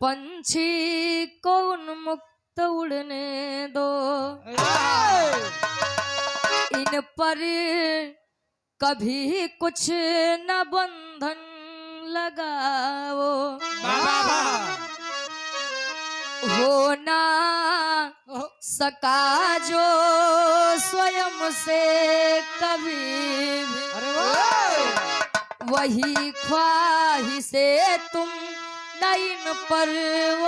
पंछी को उन्मुक्त उड़ने दो, इन पर कभी कुछ न बंधन लगाओ, हो ना सका जो स्वयं से कभी भी, वही ख्वाहिशे तुम न इन पर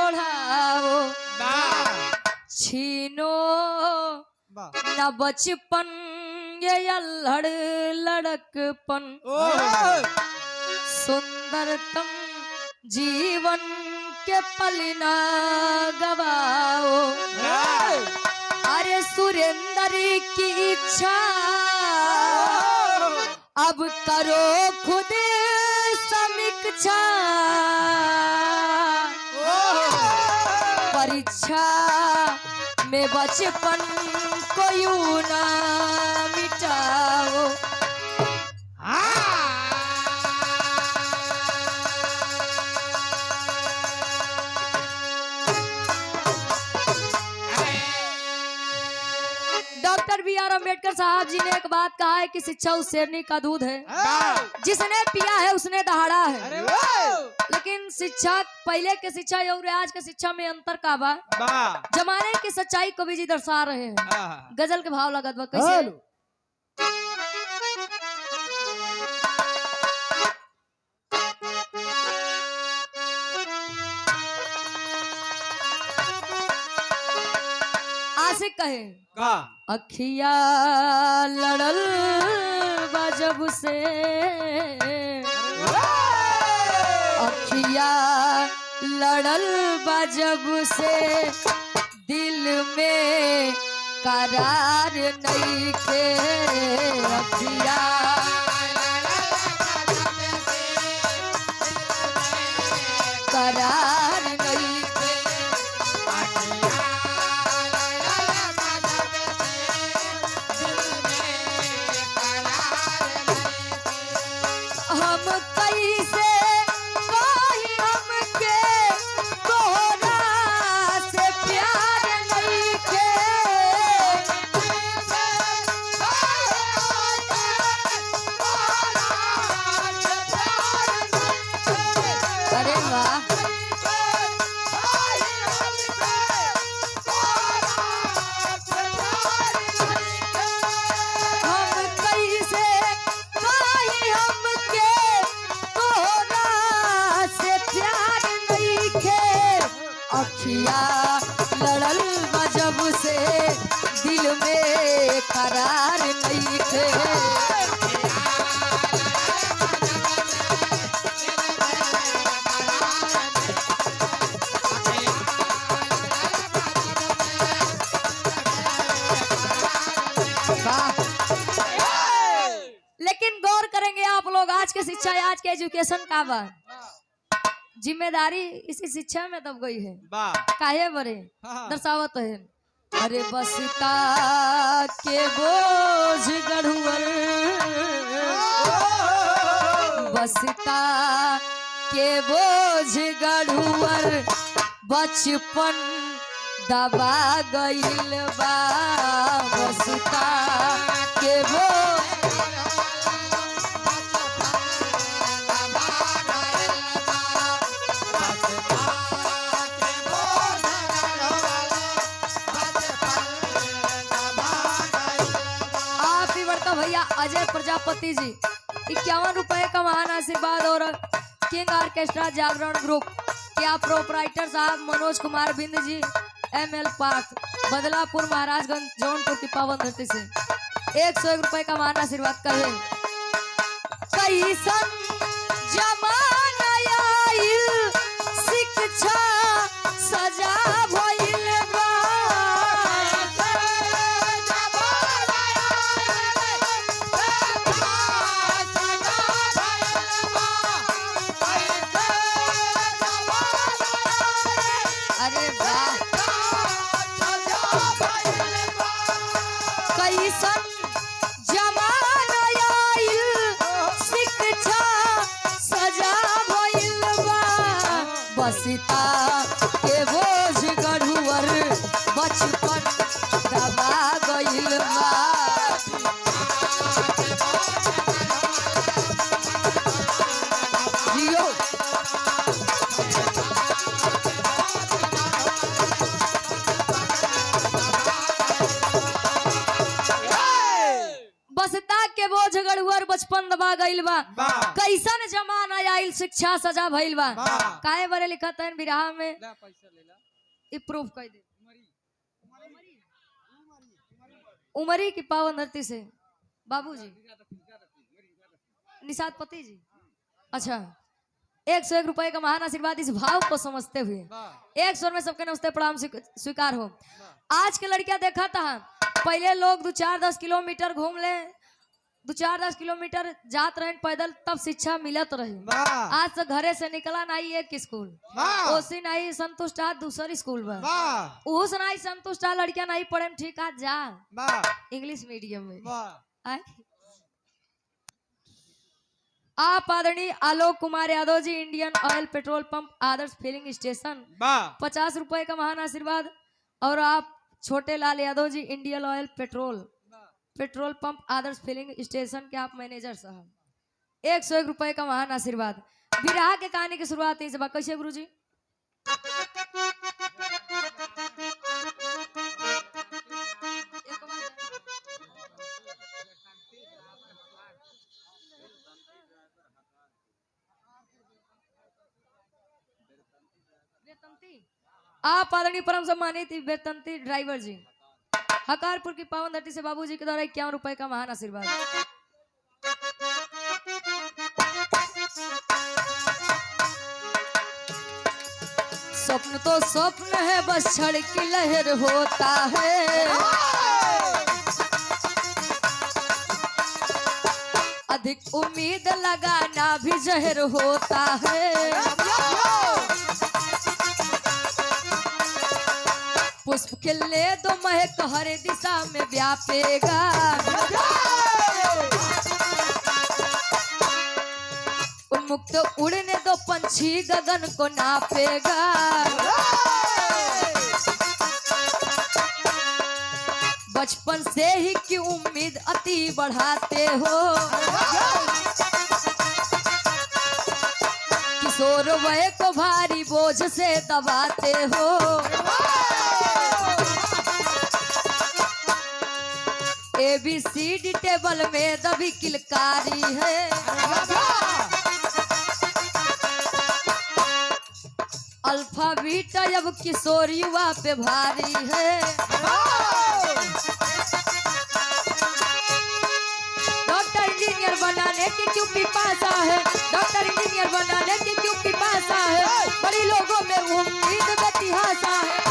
ओढ़ाओ, छीनो न बचपन ये अल्हड़ लड़कपन, सुंदरतम जीवन के पल ना गवाओ। अरे सुरेंद्र की इच्छा अब करो खुद समीक्षा, परीक्षा में बचपन को यूं ना मिटाओ। Doctor B R. अम्बेडकर साहब जी ने एक बात कहा है कि शिक्षा उस शेरनी का दूध है, जिसने पिया है उसने दहाड़ा है। लेकिन शिक्षा पहले के शिक्षा और आज के शिक्षा में अंतर का बा, जमाने की सच्चाई को भी जी दर्शा रहे हैं। गजल के भाव लगत बा कैसे? आशिक कहे अखिया लड़ल बजब से, अखिया लड़ल बजब से, दिल में करार नहीं के, अखिया करार नहीं के, हम कैसे कोई हमके तोहरा से प्यार नहीं के, अरे वाह, अखिया लड़ल बजब से, दिल में करार नहीं थे। लेकिन गौर करेंगे आप लोग, आज की शिक्षा, आज के एजुकेशन का बा जिम्मेदारी इसी शिक्षा में दब गई है। काहे बरे दर्शावत है। अरे बसता के बोझ गढ़ुअर, बसता के बोझ गढ़ुअर, बचपन दबा गइल बा, बसता के बोझ भैया अजय प्रजापति जी 51 रुपए का महान आशीर्वाद, और किंग ऑर्केस्ट्रा जागरण ग्रुप क्या प्रोपराइटर साहब मनोज कुमार बिंद जी ML पार्थ बदलापुर महाराजगंज जौनपुर की पावन धरती से 101 रुपए का महान आशीर्वाद कहे। कैसन जमाना आइल, शिक्षा सजा भइल बा, अरे वाह, कैसन जमाना आइल, शिक्षा सजा भइल बा, बसिता के बोझ गढ़ुअर बचपन दबा गइल बा। जियो बसता के बोझ गढ़ुअर बचपन दबा गइल बा। कैसन जमाना आइल शिक्षा सजा भइल बा। काहे बरे लिखत है बिरहा में ई प्रूफ कर दे उमरी की पावन धरती से बाबूजी निषाद पति जी। अच्छा 101 रुपए का महान आशीर्वाद इस भाव को समझते हुए 1 स्वर में सबके नमस्ते प्रणाम स्वीकार हो। आज के लड़कियां देखा था पहले लोग 2-4-10 किलोमीटर घूम ले 2-4-10 किलोमीटर जात रहे पैदल तब शिक्षा मिलत रही। आज तो घरे से निकला नहीं एक स्कूल ओसी नहीं संतुष्ट आज दूसरी स्कूल उस नहीं संतुष्ट आ लड़कियां नहीं पढ़े ठीक आज जा इंग्लिश मीडियम में। आप आदरणीय आलोक कुमार यादव जी इंडियन ऑयल पेट्रोल पंप आदर्श फिलिंग स्टेशन 50 रुपए का महान आशीर्वाद। और आप छोटे लाल यादव जी इंडियन ऑयल पेट्रोल पंप आदर्श फिलिंग स्टेशन के आप मैनेजर साहब 101 रुपए का महान आशीर्वाद। विराह के कहानी की शुरुआत इस बार कैसे गुरु जी आप आदरणीय परम सम्मानित वेतनती ड्राइवर जी हकारपुर की पावन धरती से बाबूजी के द्वारा 51 रुपए का महान आशीर्वाद। स्वप्न तो स्वप्न है बस छड़ की लहर होता है। अधिक उम्मीद लगाना भी जहर होता है। पुष्प खिले दो महक हर दिशा में व्यापेगा। उन्मुक्त उड़ने दो पंछी गगन को नापेगा। बचपन से ही की उम्मीद अति बढ़ाते हो। किशोर वय को भारी बोझ से दबाते हो। ABCD टेबल में दबी किलकारी है। अल्फा बीटा अब किशोर युवा पे भारी है। डॉक्टर इंजीनियर बनाने की क्यों पिपासा है। डॉक्टर इंजीनियर बनाने की क्यों पिपासा है। बड़ी लोगों में उम्मीद बेतिहासा है।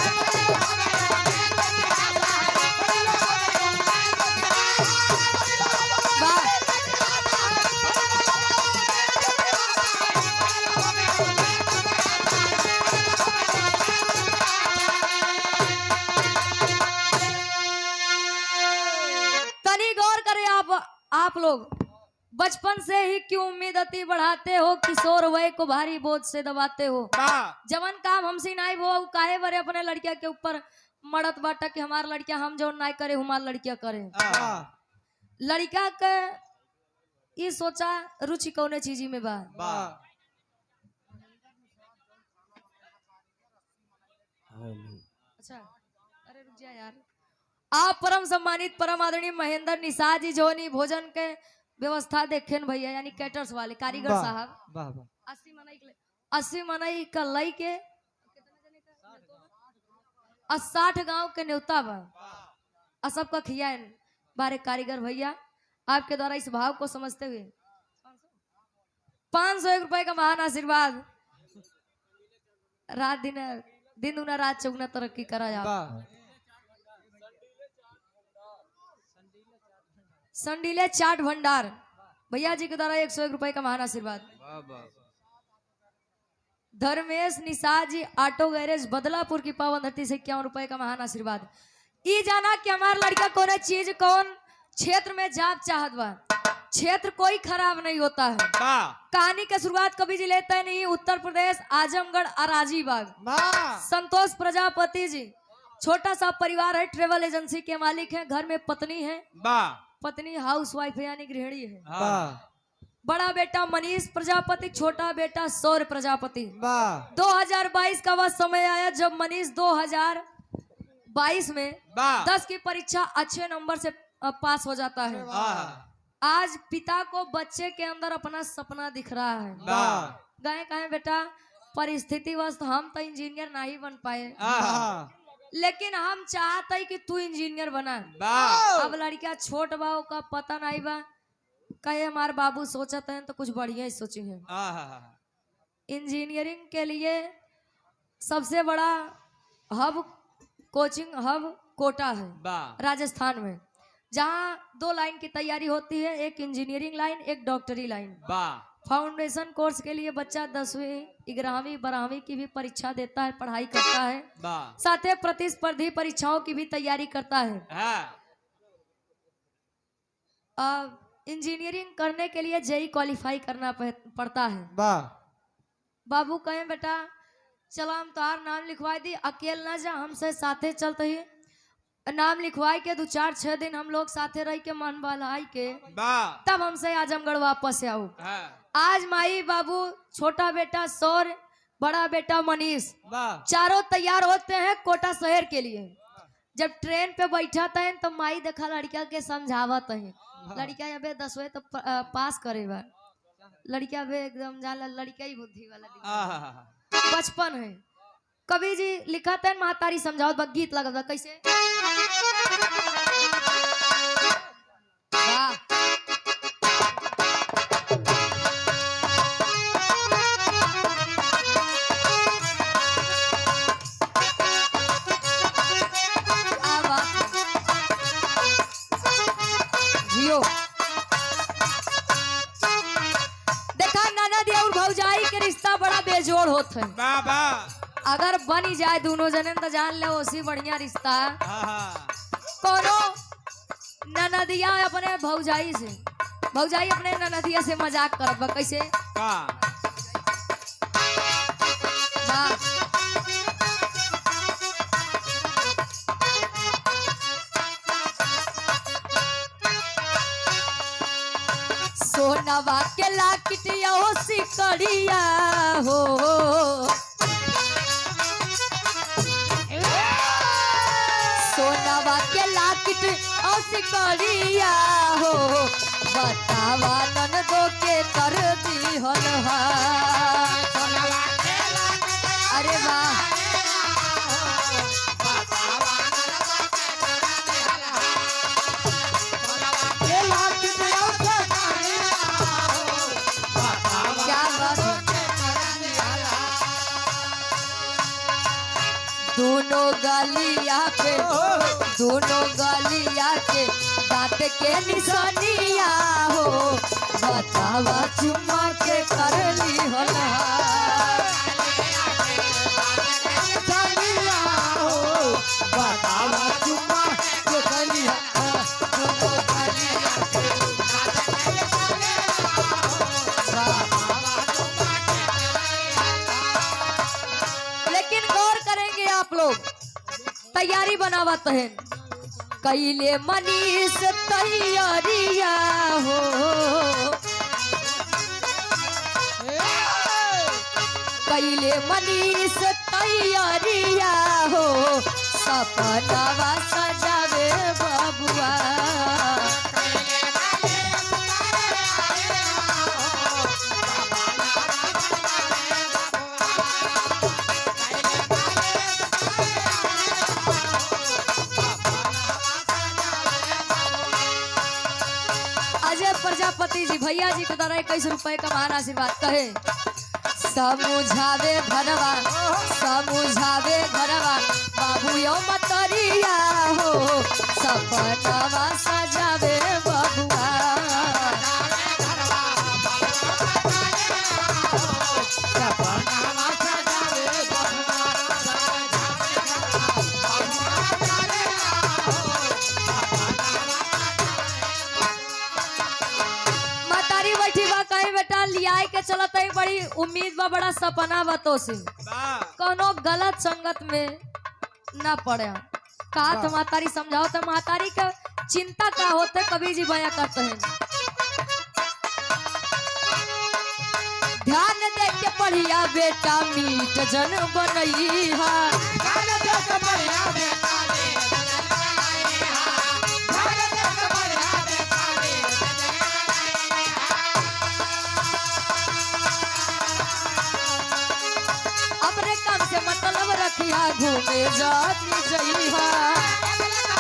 आप लोग बचपन से ही क्यों उम्मीद अति बढ़ाते हो। किशोर वय को भारी बोझ से दबाते हो। जवन काम हमसे नहीं वो काहे बरे अपने लड़किया के ऊपर मड़त बाटा कि हमार लड़किया हम जो नहीं करे हमार लड़किया करे। लड़का के ये सोचा रुचि कौने चीज में बा। अच्छा अरे रुक जा यार। आप परम सम्मानित परम आदरणीय महेंद्र निषाद जी जोनी भोजन के व्यवस्था देखे भैया यानी कैटर्स वाले कारीगर साहब 80 मनई का लई के 60 गांव के न्योता बा सबका खिया बारे कारीगर भैया आपके द्वारा इस भाव को समझते हुए 501 रुपए का महान आशीर्वाद। रात दिन दुना रात चौगुना तरक्की करा जाए। संडीले चाट भंडार भैया जी के द्वारा 101 रुपए का महान आशीर्वाद। धर्मेश निषाद जी ऑटो गैरेज बदलापुर की पावन धरती से 51 रुपए का महान आशीर्वाद। ई जाना कि हमार लड़का कौन चीज कौन क्षेत्र में जाप चाहत बा क्षेत्र कोई खराब नहीं होता है। कहानी की शुरुआत कवि जी लेते नहीं उत्तर प्रदेश आजमगढ़ अराजी बाग। संतोष प्रजापति जी छोटा सा परिवार है, ट्रेवल एजेंसी के मालिक हैं, घर में पत्नी है, पत्नी हाउसवाइफ है यानी गृहिणी है। बड़ा बेटा मनीष प्रजापति, छोटा बेटा सौर्य प्रजापति। 2022 का वह समय आया जब मनीष 2022 में 10 की परीक्षा अच्छे नंबर से पास हो जाता है। आज पिता को बच्चे के अंदर अपना सपना दिख रहा है। गए कहे बेटा परिस्थिति वस्त हम तो इंजीनियर नहीं बन पाए, लेकिन हम चाहते कि तू इंजीनियर बना। अब लड़किया छोट बा का पता नहीं बा, कहे हमारे बाबू सोचते हैं तो कुछ बढ़िया ही सोचे हैं। इंजीनियरिंग के लिए सबसे बड़ा हब कोचिंग हब कोटा है राजस्थान में, जहाँ 2 लाइन की तैयारी होती है, एक इंजीनियरिंग लाइन एक डॉक्टरी लाइन। फाउंडेशन कोर्स के लिए बच्चा 10वीं 11वीं 12वीं की भी परीक्षा देता है, पढ़ाई करता है, साथ ही प्रतिस्पर्धी परीक्षाओं की भी तैयारी करता है। इंजीनियरिंग करने के लिए जेई क्वालिफाई करना पड़ता है। बाबू कहे बेटा चलो हम तुम्हार नाम लिखवाई दी, अकेले ना जा हमसे साथे चलते ही। नाम लिखवाई के 2-4-6 दिन हम लोग साथे रह के मन बहलाई के तब हमसे आजमगढ़ वापस आओ। आज माई बाबू छोटा बेटा सौर्य बड़ा बेटा मनीष चारों तैयार होते हैं कोटा शहर के लिए। जब ट्रेन पे बैठा था तो माई देखा लड़किया के समझावत है, लड़किया अबे 10वीं तो पास करेगा, लड़किया अबे एकदम जाला लड़किया ही बुद्धि वाला बचपन है। कवि जी लिखा था महतारी समझावत बा, गीत लगा कैसे जियो। देखा ननद और भौजाई के रिश्ता बड़ा बेजोड़ होता है। अगर बन ही जाए दोनों जने तो जान ले उसी बढ़िया रिश्ता। कोनो ननदिया अपने भौजाई से, भौजाई अपने ननदिया से मजाक करब कैसे सोनवा के लाकिटिया हो सिकड़िया हो, सोनवा के लाकिट और सिकड़िया हो, बतावा ननदो के कर दी हलहा। अरे वाह दोनों गलिया पे दोनों गलिया के दांत के निशानिया हो, बतावा चुम्मा के कर ली हलहा। बतावा चुम्मा के कर ली आप लोग तैयारी बनावत है। कैले मनीष तैयारिया हो, कैले मनीष तैयारिया हो, सपनावा सजावे बबुआ। प्रजापति जी भैया जी के द्वारा 21 रुपए का महान आशीर्वाद कहे। समझावे घरवा समझावे घरवा बाबू यो मतरिया हो, सपनावा सजावे बबुआ। चलत है बड़ी उम्मीद बा बड़ा सपना बा तो से कोनो गलत संगत में ना पड़े कहा तो महतारी समझाओ तो महतारी का चिंता का होते कभी जी बया करते हैं ध्यान दे के पढ़िया बेटा मीट जन बनई अपने काम से मतलब रखिया घूमे जाती जइहा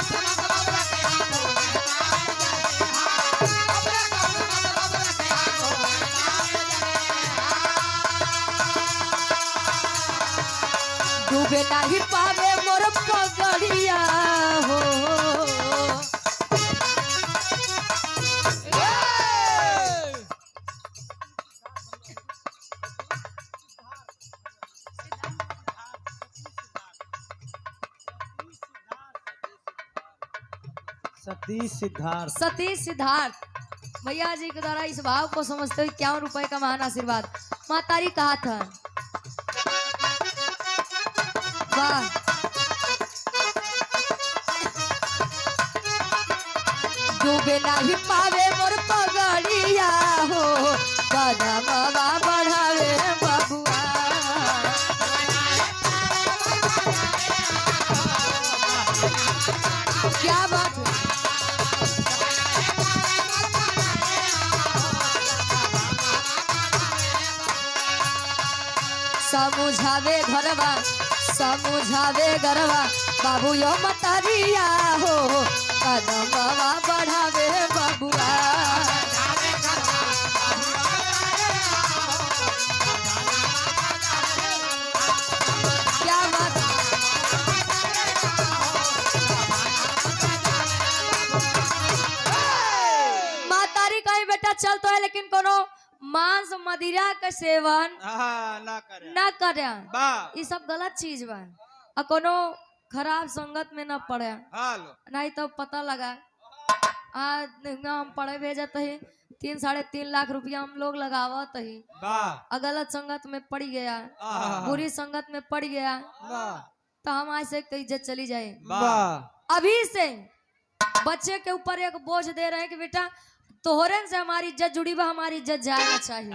डूबे नहीं पावे मोर पगड़िया हो सतीश सिद्धार्थ भैया जी के द्वारा इस भाव को समझते हुए 51 रुपए का महान आशीर्वाद महतारी कहा था वाह डूबे नहीं पावे मोर पगड़िया हो कदमवा बढ़ावे बबुआ क्या बात है समझावे घरवा समझावे गरवा बाबू यो मतरिया हो कदमवा बढ़ावे बबुआ क्या बात मातारी कहीं बेटा चल तो है लेकिन कोनो मांस मदिरा का सेवन ना करे ये सब गलत चीज बा और कोनो खराब संगत में न पड़े नहीं तो पता लगा आज हम पढ़े भेजत ही 3-3.5 लाख रुपया हम लोग लगावत ही गलत संगत में पड़ गया बुरी संगत में पड़ गया तो हम ऐसे तो इज्जत चली जाए अभी से बच्चे के ऊपर एक बोझ दे रहे हैं कि बेटा तोहरे से हमारी इज्जत जुड़ी हुआ हमारी इज्जत जाना चाहिए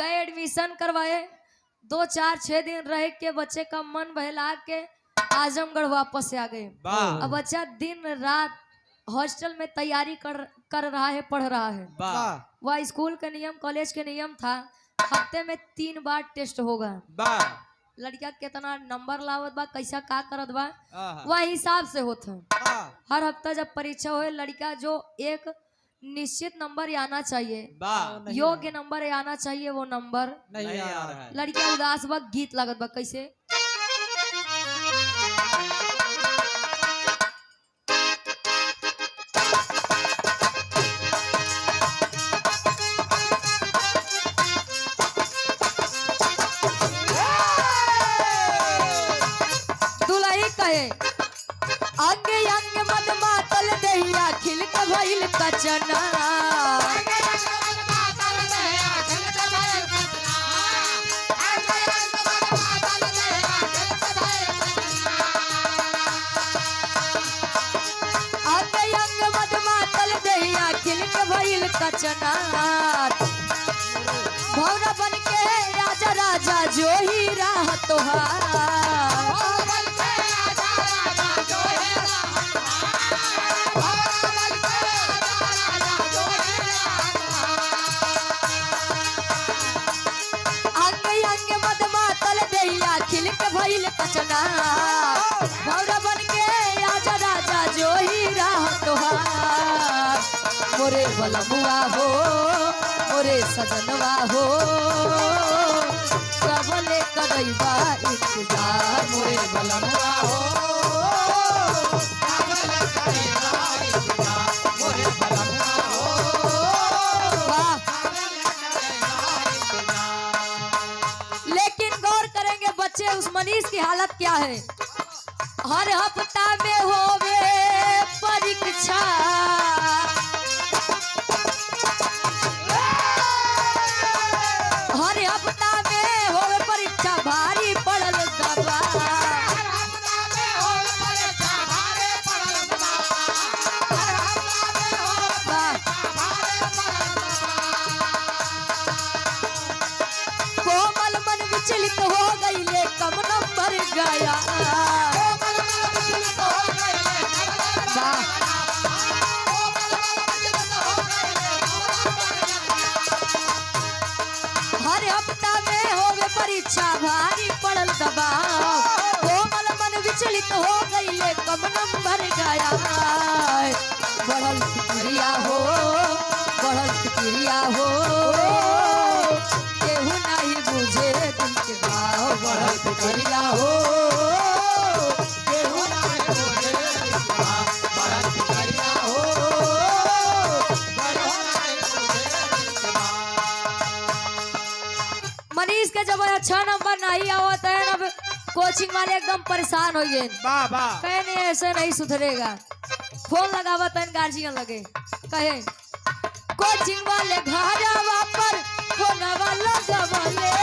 गए एडमिशन करवाए 2-4-6 दिन रह के बच्चे का मन बहला के आजमगढ़ वापस आ गए अब बच्चा दिन रात हॉस्टल में तैयारी कर रहा है पढ़ रहा है वह स्कूल के नियम कॉलेज के नियम था हफ्ते में 3 बार टेस्ट होगा लड़का कितना नंबर लावत बा कैसा का करत बा वह हिसाब से होता हर हफ्ता जब परीक्षा हो लड़का जो एक निश्चित नंबर आना चाहिए योग्य नंबर आना चाहिए वो नंबर नहीं आ रहा है लड़का उदास बा गीत लागत बा कैसे दुल्ही कहे अंग अंग मद मातल दहिया खिल का भइल कचना अंग अंग मद मातल दहिया खिल का भइल कचना भौरा बन के राजा राजा जो ही राह तोहार भइल कचना भौरा बन के आजा राजा जो ही राह तोहार मोरे बलमुआ हो मोरे सजनवा हो कबले करैबा इंतजार मोरे बलमुआ हो कबले करैबा इंतजार मोरे बलमुआ हो लेकिन गौर करेंगे बच्चे उस मनीष की हालत क्या है हर हफ्ता में होवे परीक्षा अमित हो गई ले कम नंबर गया बढ़ल फिक्रिया हो बढ़ल फिक्रिया हो केहू नहीं बुझे दिल के भाव बढ़ल फिक्रिया हो केहू नहीं बुझे दिल के भाव बढ़ल फिक्रिया हो मनीष के जब अच्छा नंबर नहीं आवत है अब कोचिंग वाले एकदम परेशान हो गए कहने ऐसे नहीं सुधरेगा फोन लगावत है गार्जियन लगे कहे कोचिंग वाले घर पर फोन वाला लगवले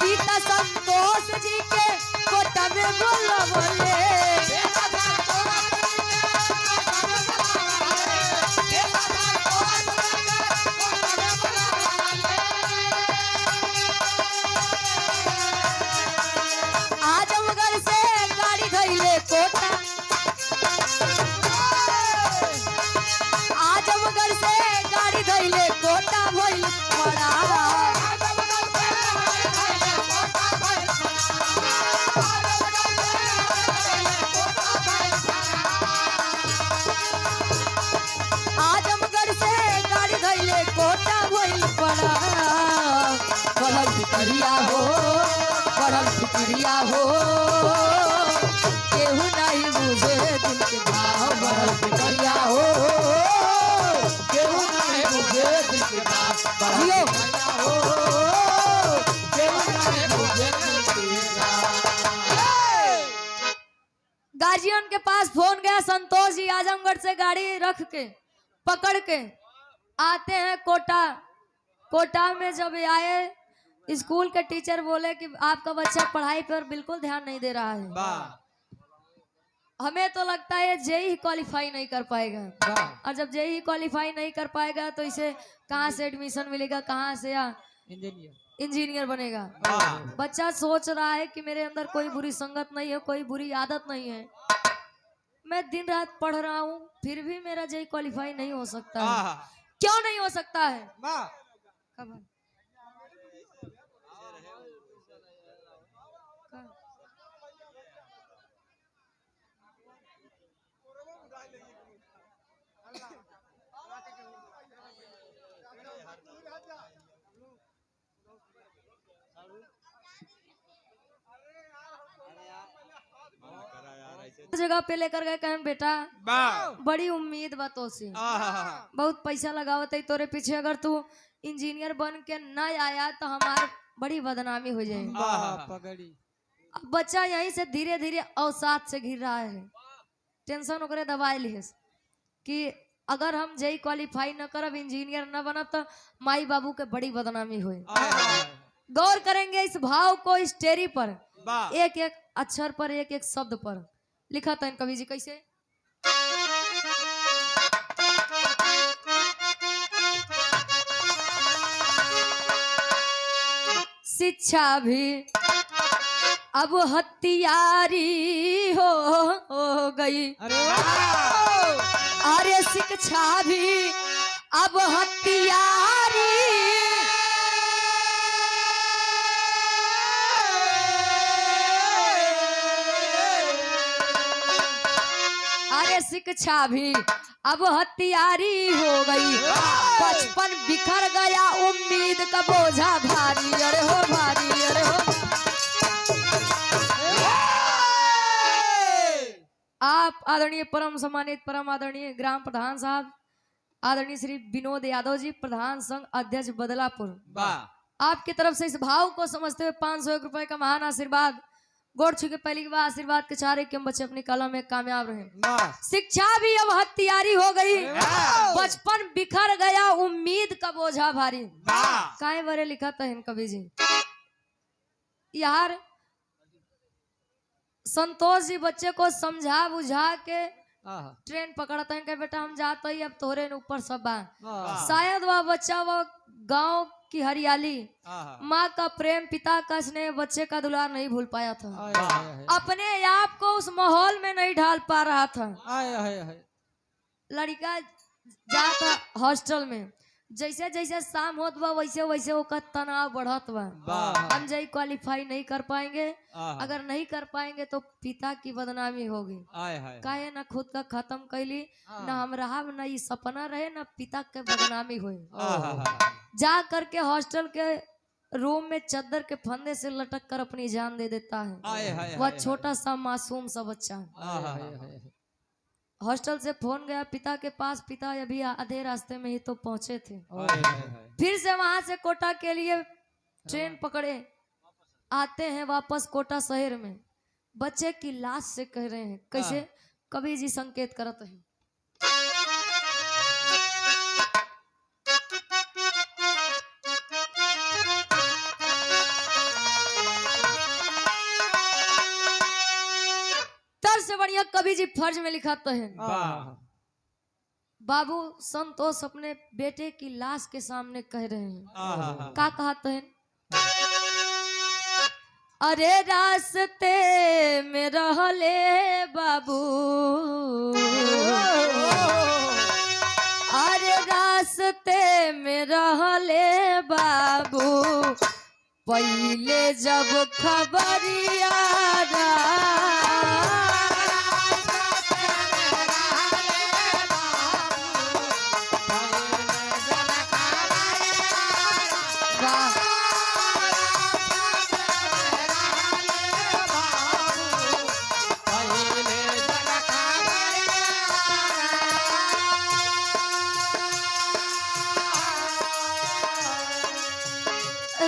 पिता संतोष जी के कोटा में बोलवले आजमगढ़ से गाड़ी धैले कोटा आजमगढ़ से गाड़ी धैले कोटा भइल पड़ा आजमगढ़ से गाड़ी धैले कोटा भइल पड़ा बढ़ल फिक्रिया हो बढ़ल फिक्रिया हो केहू नहीं बुझे दिल के भाव बढ़ल फिक्रिया हो केहू नहीं बुझे दिल के भाव बढ़ल फिक्रिया हो केहू नहीं बुझे दिल के भाव। गार्जियन के पास फोन गया संतोष जी आजमगढ़ से गाड़ी रख के पकड़ के आते हैं कोटा कोटा में जब आए स्कूल के टीचर बोले कि आपका बच्चा पढ़ाई पर बिल्कुल ध्यान नहीं दे रहा है हमें तो लगता है जेई क्वालिफाई नहीं कर पाएगा और जब जेई क्वालिफाई नहीं कर पाएगा तो इसे कहाँ से एडमिशन मिलेगा कहाँ से या इंजीनियर बनेगा बच्चा सोच रहा है कि मेरे अंदर कोई बुरी संगत नहीं है कोई बुरी आदत नहीं है मैं दिन रात पढ़ रहा हूँ फिर भी मेरा जेई क्वालिफाई नहीं हो सकता है क्यों नहीं हो सकता है जगह पे लेकर गए कहें बेटा बड़ी उम्मीद बातों से बहुत पैसा लगावत है तोरे पीछे अगर तू इंजीनियर बन के न आया तो हमार बड़ी बदनामी हो जाएगी अब बच्चा यहीं से धीरे धीरे अवसाद से घिर रहा है टेंशन ओकरे दबाए लिए कि अगर हम जेई क्वालिफाई न करब इंजीनियर न बनब तो माई बाबू के बड़ी बदनामी हुई गौर करेंगे इस भाव को इस टेरी पर एक एक अक्षर पर एक एक शब्द पर लिखा था कवि जी कैसे शिक्षा भी अब हथियारी हो गई अरे शिक्षा भी अब हथियारी अरे शिक्षा भी अब हथियारी हो गई बचपन बिखर गया उम्मीद का बोझा भारी अरे हो भारी अरे हो आप आदरणीय परम सम्मानित परम आदरणीय ग्राम प्रधान साहब आदरणीय श्री विनोद यादव जी प्रधान संघ अध्यक्ष बदलापुर आपकी तरफ से इस भाव को समझते हुए 501 रुपए का महान आशीर्वाद गोड़ छू के पहली बार आशीर्वाद के चारे के बच्चे अपनी कला में कामयाब रहे शिक्षा भी अब हथियारी हो गई बचपन बिखर गया उम्मीद का बोझा भारी काहे बरे लिखा था कवि जी यार संतोष जी बच्चे को समझा बुझा के ट्रेन पकड़ते हैं कि बेटा हम जाते ही अब तोरे ऊपर सब शायद वह बच्चा वह गांव की हरियाली, आहा, माँ का प्रेम, पिता का स्नेह, बच्चे का दुलार नहीं भूल पाया था। आए हाय हाय अपने आप को उस माहौल में नहीं ढाल पा रहा था। आए हाय हाय लड़का जाता हॉस्टल में, जैसे जैसे शाम होत बा वैसे वैसे ओकर तनाव बढ़त बा। वाह, हम जई क्वालिफाई नहीं कर पाएंगे, आहा, अगर नहीं कर पाएंगे तो पिता की बदनामी होगी। आए हाय, काहे ना खुद का खत्म कैली, हाँ। ना हम रहा, ना ये सपना रहे, ना पिता के बदनामी हुई। आहा, जा करके हॉस्टल के रूम में चादर के फंदे से लटक कर अपनी जान दे देता है। आए हाय, वह छोटा सा मासूम सा बच्चा। आहा, हॉस्टल से फोन गया पिता के पास, पिता अभी आधे रास्ते में ही तो पहुंचे थे। आए हाय, फिर से वहां से कोटा के लिए ट्रेन पकड़े, आते हैं वापस कोटा शहर में। बच्चे की लाश से कह रहे हैं, कैसे? कवि जी संकेत करते हैं। तर से बढ़िया कवि जी फर्ज में लिखाते हैं, वाह, बाबू संतोष अपने बेटे की लाश के सामने कह रहे हैं, आहा, का कहते हैं? अरे रास्ते में रहले बाबू, अरे रास्ते में रहले बाबू, पहले जब खबरिया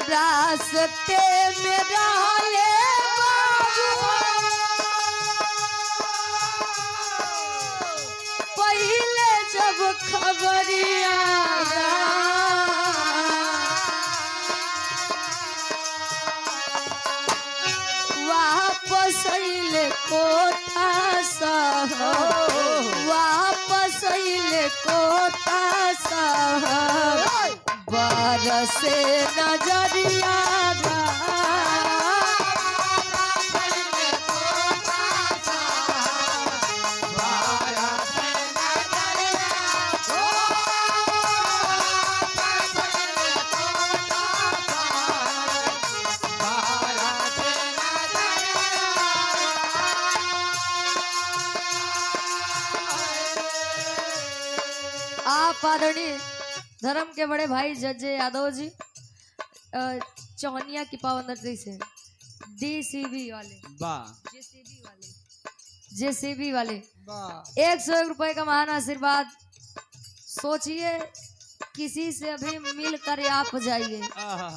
रास्ते में रहले बाबू, पहले जब खबरिया वापस अइले कोटा साहब, वापस अइले कोटा साहब, बरसे नजरिया आप आदरणीय धर्म के बड़े भाई जज यादव जी चौनिया की पावंदर से डीसीबी वाले, वाह, जेसीबी वाले वाह 101 रुपए का महान आशीर्वाद। सोचिए किसी से अभी मिल कर आप जाइए आहा,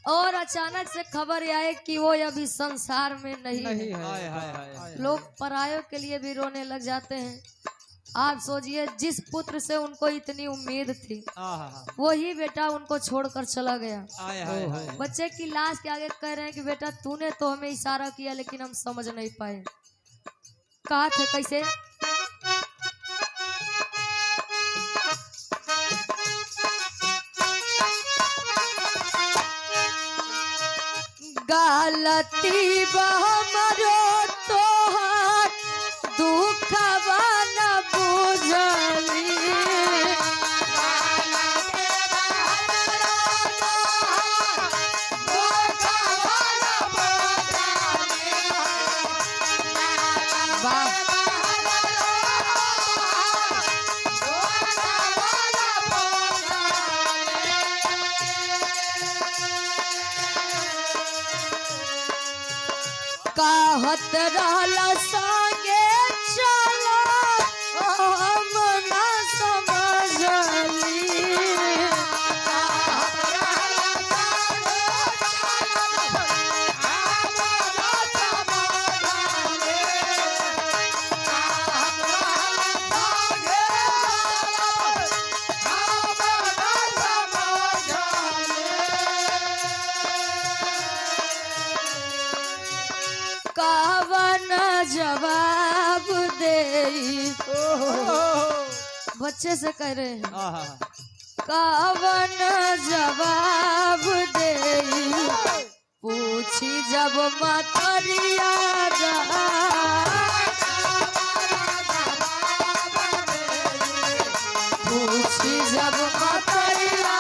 और अचानक से खबर आए कि वो अभी संसार में नहीं नहीं है। है आए हाय, हाय, लोग परायों के लिए भी रोने लग जाते हैं। आप सोचिए जिस पुत्र से उनको इतनी उम्मीद थी, आहा, वही बेटा उनको छोड़कर चला गया। आए हाय, हाय, बच्चे की लाश के आगे कह रहे हैं कि बेटा तूने तो हमें इशारा किया लेकिन हम समझ नहीं पाए। कहा थे कैसे? गलती हमरो तोहार दुखवा न बुझली, कहत रहला संगे चलो हम न समझली, कवन जवाब दे? बच्चे से कह रहे हैं आहा, कावन जवाब दे पूछी जब मतरिया पूछी जब मतरिया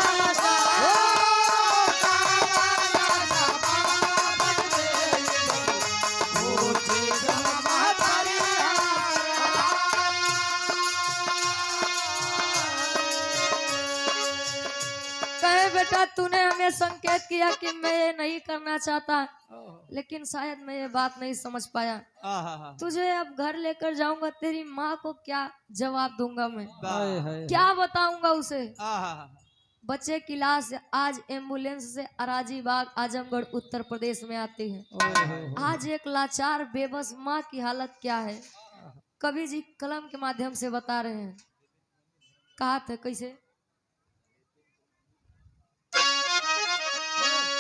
कहे बेटा तूने हमें संकेत किया कि मैं ये नहीं करना चाहता, लेकिन शायद मैं ये बात नहीं समझ पाया। तुझे अब घर लेकर जाऊंगा, तेरी माँ को क्या जवाब दूंगा मैं, क्या बताऊंगा उसे। बच्चे की लाश आज एम्बुलेंस से अराजी बाग आजमगढ़ उत्तर प्रदेश में आती है। आज एक लाचार बेबस माँ की हालत क्या है, कवि जी कलम के माध्यम से बता रहे हैं। कहा था कैसे,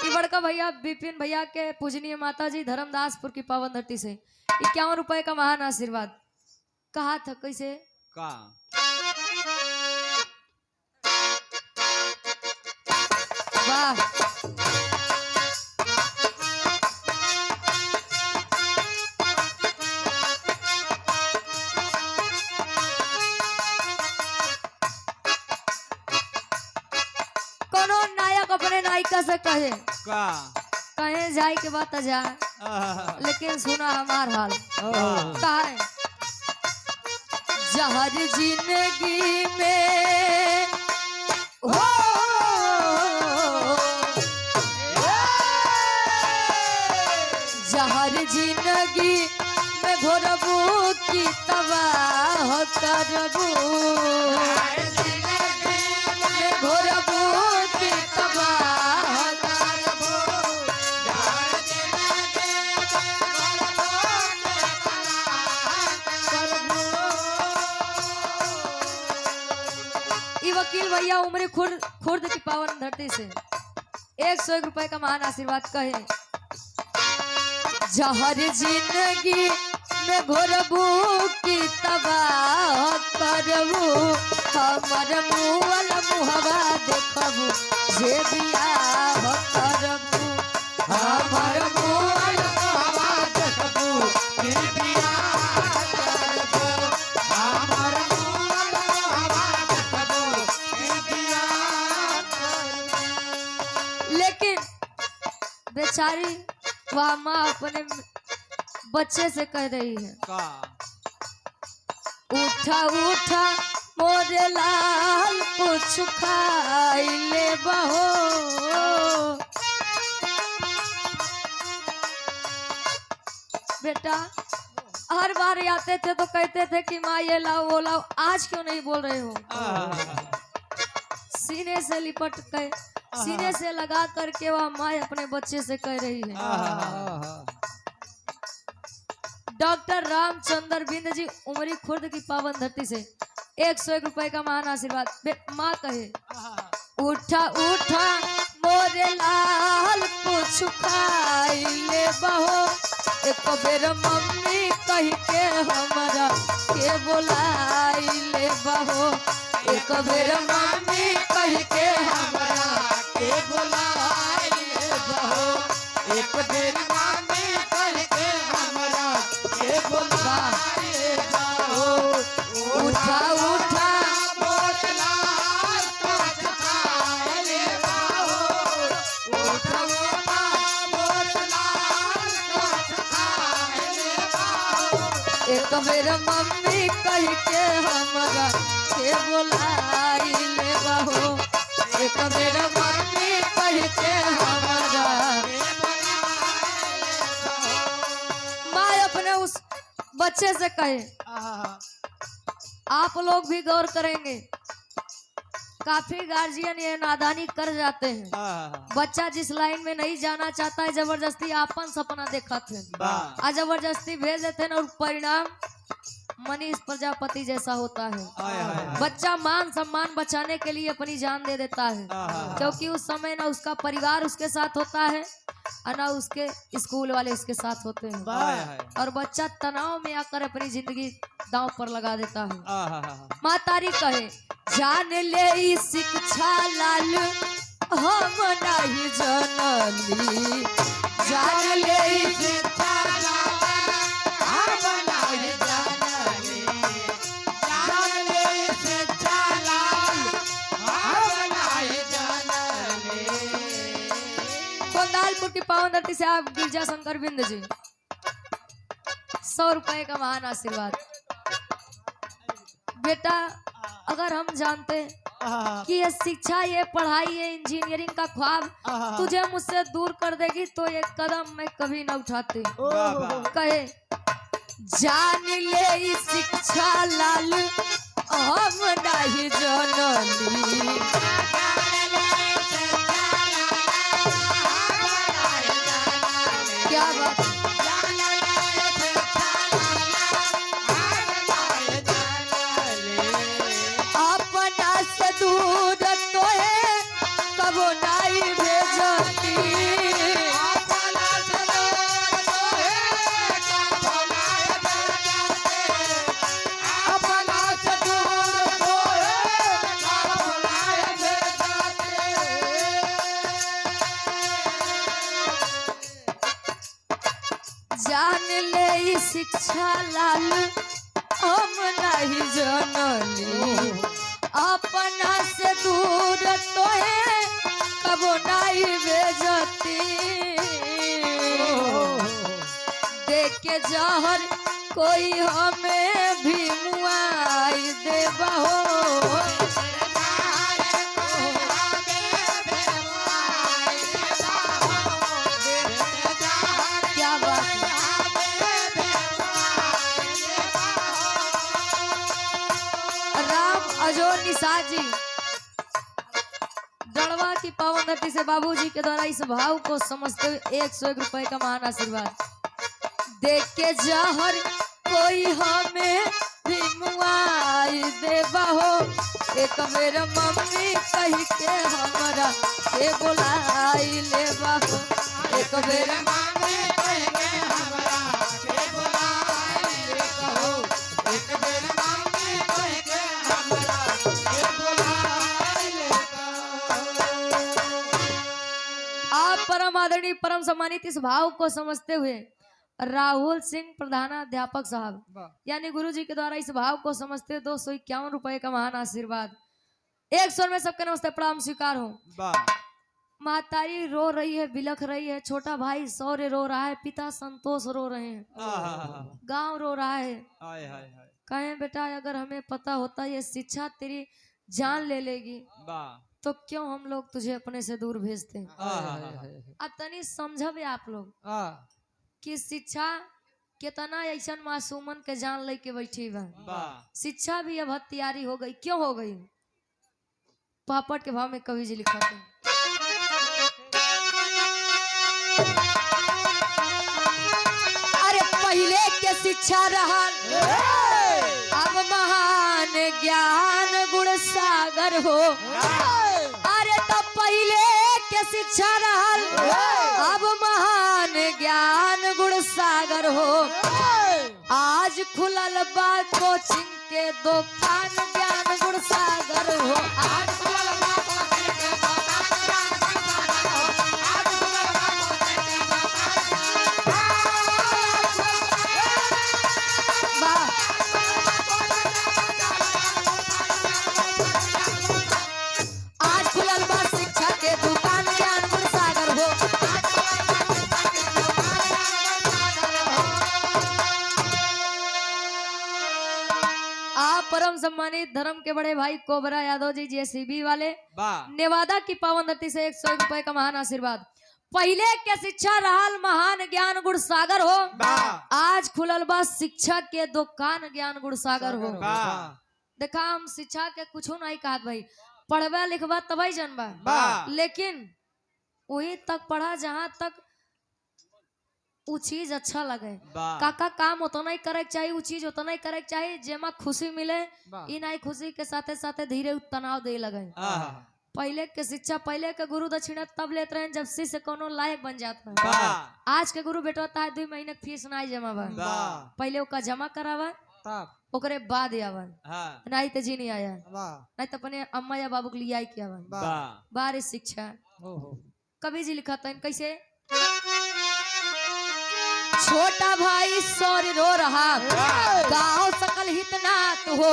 बड़का भैया विपिन भैया के पूजनीय माता जी धर्मदासपुर की पावन धरती से 51 रुपए का महान आशीर्वाद। कहा था कैसे, वाह कोनो नायक अपने नायिका से कहे कहे जाए के बात जा, लेकिन सुना हमार हाल। कहा है जहर जिंदगी में हो जहर जिंदगी में घोरबू की तबाह करबू घोरबू की तबाह वकील भैया उमरी खुर्द की पावन धरती से 101 रुपए का महान आशीर्वाद। कहे जहर जिंदगी में घोरबू की तबाह करबू हमर मुअल मुहवा देखबू जे बियाह करबू हमर मुअल मुहवा देखबू जे बियाह करबू हमर मुअल मुहवा देखबू जे बियाह करबू। लेकिन बेचारी वह माँ अपने बच्चे से कह रही है उठा उठा मोरे लाल कुछ खाई ले बहो। बेटा हर बार आते थे तो कहते थे कि माँ ये लाओ वो लाओ, आज क्यों नहीं बोल रहे हो। सीने से लिपट के सीने से लगा करके वह माँ अपने बच्चे से कह रही है। डॉक्टर रामचंद्र बिंद जी उमरी खुर्द की पावन धरती से 101 रुपए का महान आशीर्वाद। माँ कहे उठा उठा मोरे लाल कुछ खाई ले बहो एक बेर मम्मी कह के हमारा के बोलाई ले बहो एक बेर मम्मी कह के हमारा के बोलाई ले बहो एक बेर मम्मी कह के हमारा के बोलाई ले बहो। उठा उठा मोरे लाल कुछ खाई ले बहो उठा उठा मोरे लाल कुछ खाई ले बहो एक बेर मम्मी कह के हमारा के बोलाई ले बहो एक बेर मम्मी कह के हमारा। माँ अपने उस बच्चे से कहे आप लोग भी गौर करेंगे, काफी गार्जियन ये नादानी कर जाते हैं। बच्चा जिस लाइन में नहीं जाना चाहता है जबरदस्ती आपन सपना देखा थे और जबरदस्ती भेज देते हैं और परिणाम मनीष प्रजापति जैसा होता है। बच्चा मान सम्मान बचाने के लिए अपनी जान दे देता है, क्योंकि उस समय ना उसका परिवार उसके साथ होता है और ना उसके स्कूल वाले उसके साथ होते हैं, और बच्चा तनाव में आकर अपनी जिंदगी दांव पर लगा देता है। माँ तारी कहे जान ले ई शिक्षा लाल हम नहीं जनली जान ले ई शिक्षा गोंदालपुर की पावन धरती से आप गिरजा शंकर बिंद जी 100 रुपए का महान आशीर्वाद। बेटा अगर हम जानते कि ये शिक्षा ये पढ़ाई ये इंजीनियरिंग का ख्वाब तुझे मुझसे दूर कर देगी तो ये कदम मैं कभी न उठाते। कहे जान ले ई शिक्षा लाल हम नहीं जनली क्या बात अपना से दूर तो है कबो नहीं भेजती जान ले ई शिक्षा लाल हम नहीं जनली अपना से दूर तो है कबो नहीं बेजती देख के जहर कोई हमें भी मुआई देबा हो क्या बात है? राम अजोर निषाद जी डड़वा की पावन धरती से बाबूजी के द्वारा इस भाव को समझते हुए 101 रुपए का महान आशीर्वाद। देख के जहर कोई हमें भी मुआई देबा हो एक बेर मम्मी कह के हमरा के बुलाई लेबा हो एक बेर मम्मी कह के हमरा के बुलाई लेबा हो एक बेर मम्मी कह के हमरा के बुलाई लेबा हो। आप परम आदरणीय परम सम्मानित इस भाव को समझते हुए राहुल सिंह प्रधानाध्यापक साहब यानी गुरुजी के द्वारा इस भाव को समझते हुए 251 रुपए का महान आशीर्वाद। एक स्वर में सबके नमस्ते प्रणाम स्वीकार हो। मातारी रो रही है बिलख रही है छोटा भाई सौर्य रो रहा है पिता संतोष रो रहे हैं गांव रो रहा है। कहें बेटा अगर हमें पता होता ये शिक्षा तेरी जान ले लेगी तो क्यों हम लोग तुझे अपने से दूर भेजते। अब तनी समझब आप लोग कि शिक्षा कितना ऐसा मासूमन के जान लेके बैठी बा। शिक्षा भी अब हथियारी हो गई क्यों हो गई। पापड़ के भाव में कवि जी लिखा था अरे पहले के शिक्षा रहा अब महान ज्ञान गुण सागर हो अरे तो पहले के शिक्षा रहा अब महान ज्ञान गुण सागर हो आज खुलल बा कोचिंग के दुकान ज्ञान गुण सागर हो आज खुलल बा कोचिंग के दुकान ज्ञान गुण सागर हो आज खुलल बा कोचिंग के आज खुलल बा शिक्षा के दुकान ज्ञान गुण सागर हो आप परम सम्मानित धर्म के बड़े भाई कोबरा यादव जी जेसीबी वाले नेवादा की पावन धरती से 101 रुपए का महान आशीर्वाद। पहले के शिक्षा रहल महान ज्ञान गुण सागर हो आज खुलल बा शिक्षा के दुकान ज्ञान गुण सागर हो। देखा हम शिक्षा के कुछ नहीं कहत भाई पढ़वा लिखवा तभी जनबा लेकिन वही तक पढ़ा जहाँ तक वो चीज अच्छा लगे काका काम उतना ही करे चाहिए वो चीज उतना ही करे चाहिए जेमा खुशी मिले इन आई खुशी के साथे साथे धीरे तनाव दे लगे। पहले के शिक्षा पहले के गुरु दक्षिणा तब लेते रहे जब शिष्य कोनो लायक बन जाता है। आज के गुरु बेटा है 2 महीने फीस नहीं जमा बा पहले ओका जमा करावा तब ओकरे बाद आवन हाँ नहीं तो जी नहीं आया वाह नहीं तो अपने अम्मा या बाबू के लिए आई के आवन वाह बार शिक्षा ओहो कवि जी लिखा था कैसे छोटा भाई सौर रो रहा गाँव सकल हितनाथ हो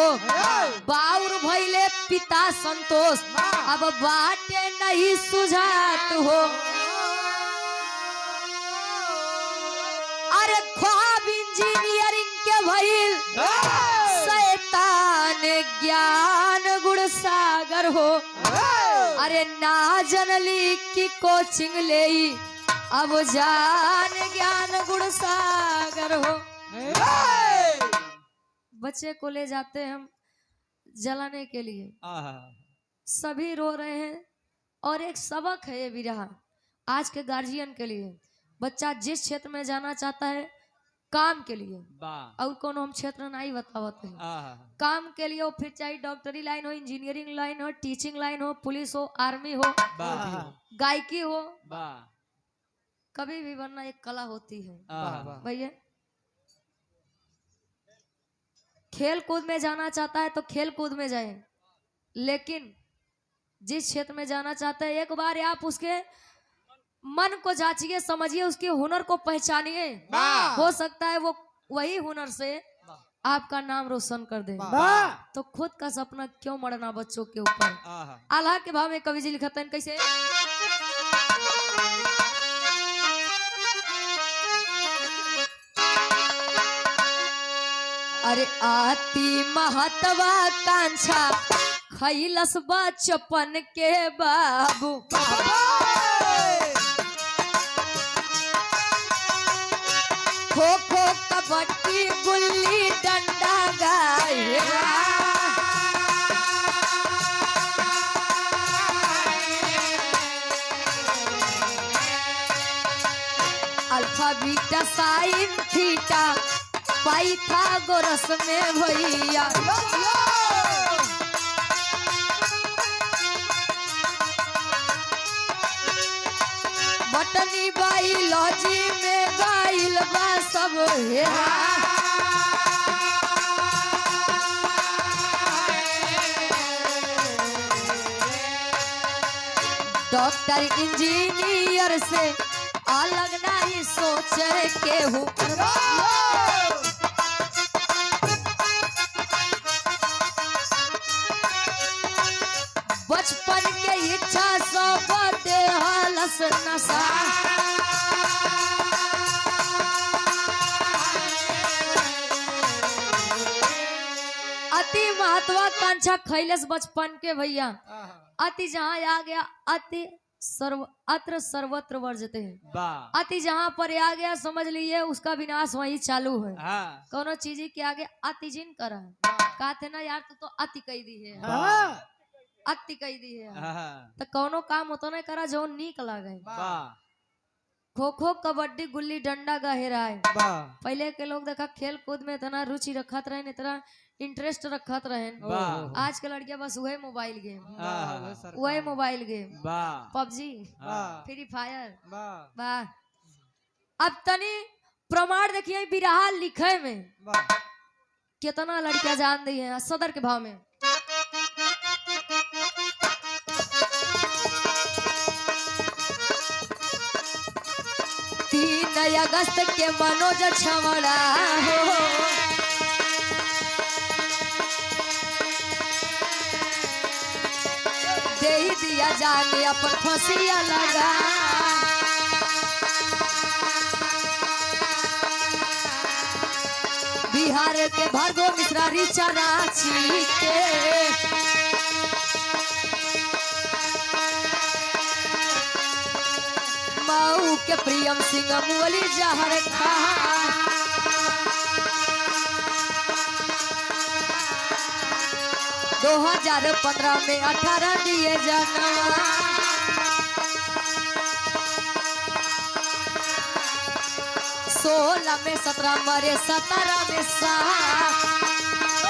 बाउर भैले पिता संतोष अब बाटे नहीं सुझात हो अरे ख्वाब इंजीनियरिंग के भइल शैतान ज्ञान गुण सागर हो अरे ना जनली की कोचिंग ले अब जान ज्ञान गुण सागर हो बच्चे को ले जाते हैं हम जलाने के लिए आहा सभी रो रहे हैं और एक सबक है ये भी रहा आज के गार्जियन के लिए बच्चा जिस क्षेत्र में जाना चाहता है काम के लिए वाह और कोनो हम क्षेत्र नहीं बताते हैं आहा काम के लिए हो फिर चाहे डॉक्टरी लाइन हो इंजीनियरिंग लाइन हो टीचिंग लाइन हो पुलिस हो आर्मी हो वाह गायकी हो वाह कभी भी बनना एक कला होती है आहा भैया खेल कूद में जाना चाहता है तो खेल कूद में जाए लेकिन जिस क्षेत्र में जाना चाहता है एक बार आप उसके मन को जांचिए समझिए उसके हुनर को पहचानिए हो सकता है वो वही हुनर से आपका नाम रोशन कर दे तो खुद का सपना क्यों मरना बच्चों के ऊपर आहा आल्हा के भाव में कवि जी लिखते हैं कैसे अरे आती महत्वाकांक्षा खैलस बचपन के बाबू खो खो कबड्डी गुल्ली डंडा गाए alpha beta sine theta Pythagoras में भैया बटनी बायोलॉजी में गाइल बा सब हेरा डॉक्टर इंजीनियर से अलग नहीं सोचे केहू बचपन के इच्छा सब देहलस नशा अति महत्वाकांक्षा खैलस बचपन के भैया अति जहाँ आ गया अति अत्र सर्वत्र वर्जते हैं वाह अति जहाँ पर आ गया समझ लीजिए उसका विनाश वहीं चालू है हाँ कोनो चीज के आगे अति जिन करा कहते ना यार तू तो अति कह दी है अति कह दी है आहा तो कोनो काम होता नहीं करा जो नीक लागे वाह खो खो कबड्डी गुल्ली डंडा गहराए वाह पहले के लोग देखा खेल कूद में इतना रुचि रखत रहे इतना इंटरेस्ट रखत रहे वाह आज के लड़कियां बस वही मोबाइल गेम आहा वही मोबाइल गेम वाह पबजी वाह फ्री फायर वाह वाह अब तनी प्रमाण देखिए बिरहा लिखे में वाह कितना लड़कियां जान दी है सदर के भाव में तीन अगस्त के मनोज छवड़ा हो दे ही दिया जाने अपन फसिया लगा बिहार के भार्गव मिश्रा रीचा रांची के मऊ के प्रियम सिंह मुअली जहर खा 2015 में 18 दिए जनवा 16 में 17 मरे 17 में 7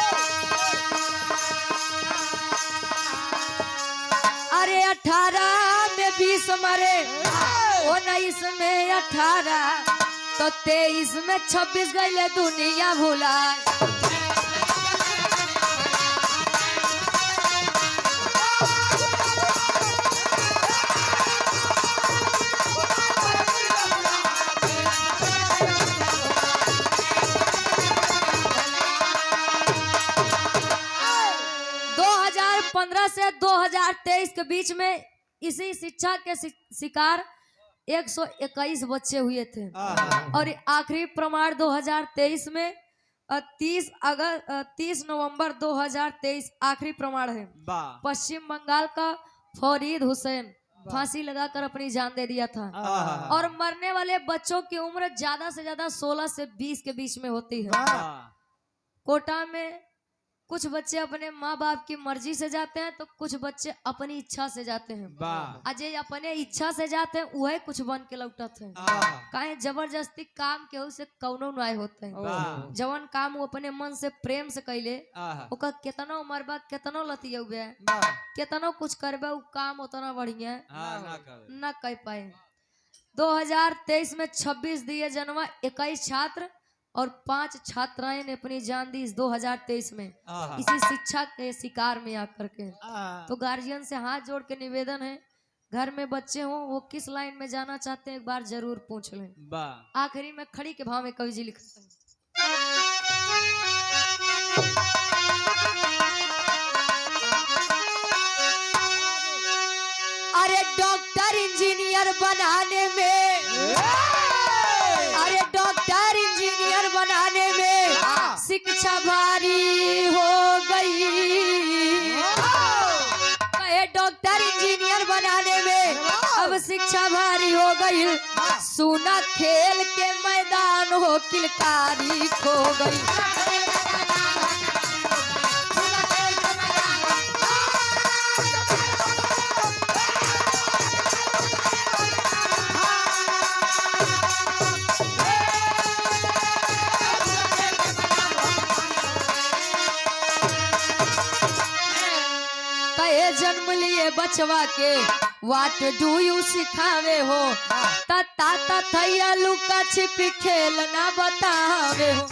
अरे 18 में 20 मरे 19 में 18 तो 23 में 26 गए दुनिया भुला 2015 से 2023 के बीच में इसी शिक्षा के शिकार 121 बच्चे हुए थे। और आखिरी प्रमाण 2023 में 30 नवंबर 2023 आखिरी प्रमाण है। पश्चिम बंगाल का फरीद हुसैन फांसी लगाकर अपनी जान दे दिया था। और मरने वाले बच्चों की उम्र ज्यादा से ज्यादा 16 से 20 के बीच में होती है। कोटा में कुछ बच्चे अपने माँ बाप की मर्जी से जाते हैं तो कुछ बच्चे अपनी इच्छा से जाते हैं। अजय अपने इच्छा से जाते हैं वही कुछ बन के लौटते हैं। काहे जबरदस्ती काम केहू से कौनो न्याय होते हैं। जवन काम वो अपने मन से प्रेम से कैले ओका केतनो मरबा केतनो लतियबे केतनो कुछ करबे उ काम उतना बढ़िया न कर पाए। 2023 में 26 दिए जन्म 21 छात्र और 5 छात्राएं ने अपनी जान दी इस 2023 में इसी शिक्षा के शिकार में आकर के। तो गार्जियन से हाथ जोड़ के निवेदन है, घर में बच्चे हों वो किस लाइन में जाना चाहते हैं एक बार जरूर पूछ लें। आखिरी में खड़ी के भाव में कवि जी लिखते हैं, अरे डॉक्टर इंजीनियर बनाने में, अरे डॉक्टर इंजीनियर बनाने में शिक्षा भारी हो गई। कहे डॉक्टर इंजीनियर बनाने में अब शिक्षा भारी हो गई। सुना खेल के मैदान हो किलकारी खो गई। जन्म लिए बचवा के व्हाट डू यू सिखावे हो, ता थैया लुका छिपी खेल ना बतावे हो।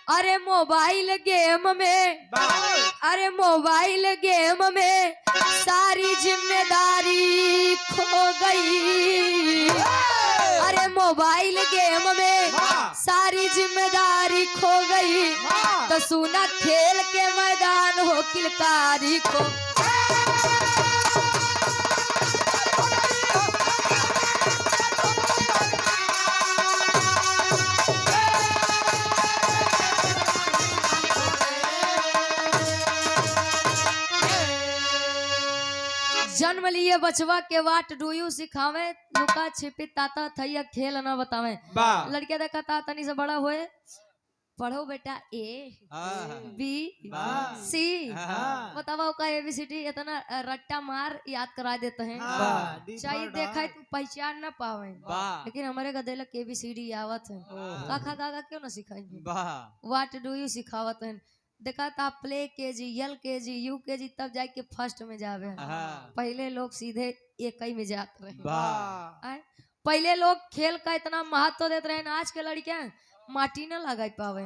अरे मोबाइल गेम में, अरे मोबाइल गेम में सारी जिम्मेदारी खो गई। अरे मोबाइल गेम में सारी जिम्मेदारी खो गई। तो सुना खेल के मैदान हो किलकारी खो। जन्म लिए बचवा के वाट डू यू सिखावे, लुका छिपी ताता थैया खेल ना बतावे। लड़किया देखा ता तनी से बड़ा हुए पढ़ो बेटा ए बी सी बताओ का ABCD इतना रट्टा मार याद करा देते हैं। चाहिए देखा तुम पहचान ना पावे लेकिन हमारे गदेलक ABCD आवत है। काका काका क्यों ना सिखाएंगे। व्हाट डू यू सिखावत है। देखा था प्ले KG LKG UKG तब जाके फर्स्ट में जावे। पहले लोग सीधे एक ही में जाते रहे। पहले लोग खेल का इतना महत्व देते रहे। आज के लड़कियां माटी न लगा पावे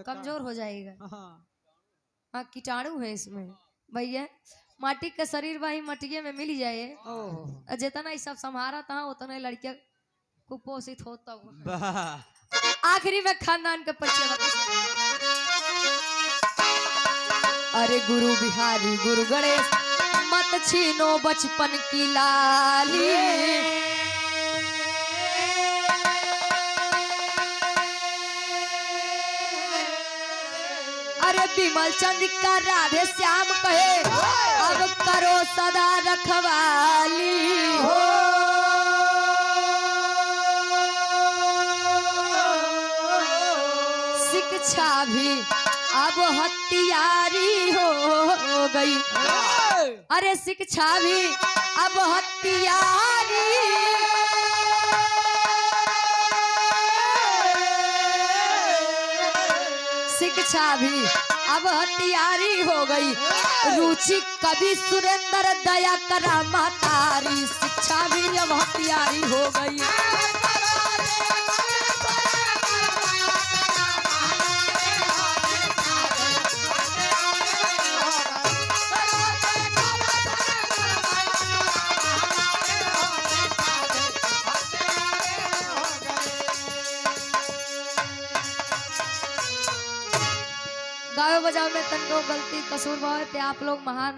कमजोर हो जाएगा। हाँ कीटाणु है इसमें भैया। माटी का शरीर वही मटिए में मिल जाए जितना सब संभारा था उतना लड़कियां कुपोषित होता। आखिरी में खानदान के परिचय। अरे गुरु बिहारी गुरु गणेश मत छीनो बचपन की लाली। अरे विमल चंद का राधे श्याम कहे अब करो सदा रखवाली हो। शिक्षा भी अब हथियारी हो गई। अरे शिक्षा भी अब हथियारी। शिक्षा भी अब हथियारी हो गई। रुचि कवि सुरेंद्र दया करा महतारी। शिक्षा भी अब हथियारी हो गई। बजाव में तनको गलती कसूर बावे ते आप लोग महान